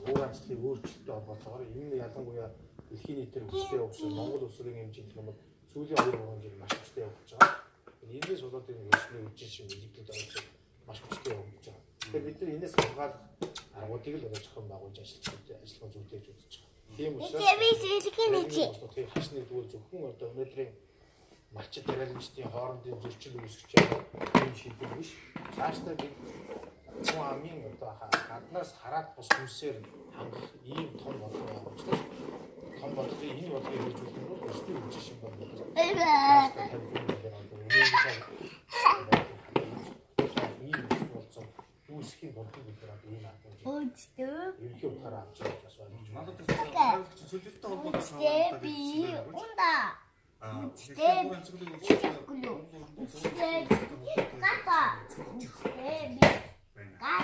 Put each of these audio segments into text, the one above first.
уур амьсгалын өөрчлөлттэй холбоотойгоор энэ ялангуяа дэлхийн нийтээр хүчтэй явж байгаа Монгол улсын хэмжээнд юм бол сүүлийн 2-3 жил маш хүчтэй явж байгаа. Энэс болоод энэ хөгжлийн үдшин шиг нэгдэлд орж маш хүчтэй явж байгаа. Тэгэхээр бид нар энэс хамгаалах аргуудыг л одоо зохион байгуулж ажиллах зүйтэй гэж үзэж байгаа. Тийм учраас хашны дүүл зөвхөн одоо өнөөдрийн малчид дараалагчдын хоорондын зөрчил үүсгэж байгаа юм шийдвэр биш. Цаашдаа бид хүн амын одоо гаднаас хараад бус хүнсээр хангах ийм том бодлого байгуулж том бодлогын энэ бодлогыг хэрэгжүүлэх нь өсвөр үдшин шиг бодлого. Үүсхийн бодлого гэдэг нь ийм аргууд. Ерөнхий утгаараа авч явж бас байна. Надад зөвлөлтөй холбоотой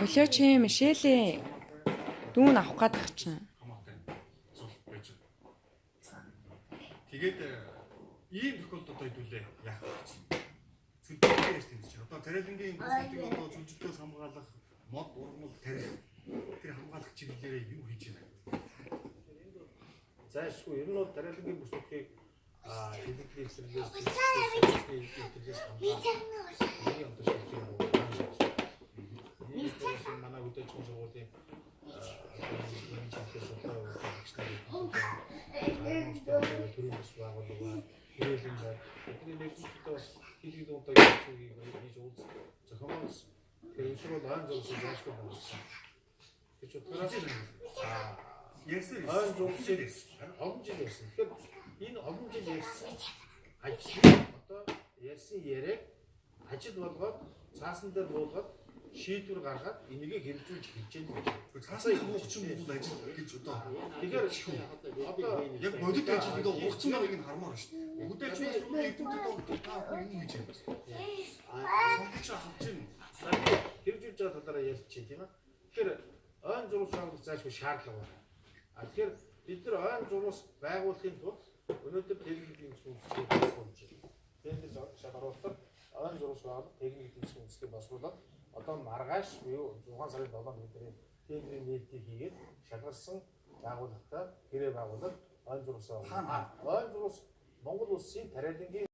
Болооч юм Мишелээ. Дүүн авах гадах чинь. Тэгээд ийм тохиолдолд одоо хэдүүлээ яах вэ гэж. Зөвлөлтөй ярьж тийм чинь. Одоо тариалангийн бүсгүүдийг одоо зөвлөлтөөс хамгаалах мод ургамал тарих тэр хамгаалах чиглэлээрээ юу хийж байна гэдэг. Зайлшгүй ер нь бол тариалангийн бүсгүүдийг хэдийгээр эсрэлээс манай үдэж хүн сургуулийн төрийн бас байгууллага хөрөлн байна. Бидний нэгдэлтэй бас хийх дуутай зүйлийг хийж уулз зохиомжтой тэр бол айн зурсан заашгүй болсон. Гэж утгаараа ярьсан айн зурсан олон жил ярьсан. Тэгэхээр энэ олон жил ярьсан ажил одоо ярьсан яриаг ажил болгоод цаасан дээр буулгаад шийдвэр гаргаад энийгээ хэрэгжүүлж хийж байгаа. Цаасаа ухчин бол ажил гэж одоо. Тэгэхээр одоо яг бодит ажил одоо ухчин байгааг нь хармаар шүү дээ. Хөдөлгөөс өмнө эдгээр одоо та хүн юм хийж байна. Сонгож авч ийн. Хэрэгжүүлж байгаа талаараа ярьчих тийм ээ. Тэгэхээр ойн зурус байгуулах заашгүй шаардлага байна. Тэгэхээр бид нар ойн зурус байгуулахын тулд өнөөдөр техникийн сүнслэгийг босгож байна. Тэгэхээр шалгаруулалтаар ойн зурус байгуулах техникийн сүнслэгийг босгуулаад одоо маргааш буюу 6 сарын 7-нд бидний тендерийн нээлтийг хийгээд шалгарсан байгууллагатай гэрээ байгуулаад ойн зурусаа ойн зурус Монгол улсын тариалангийн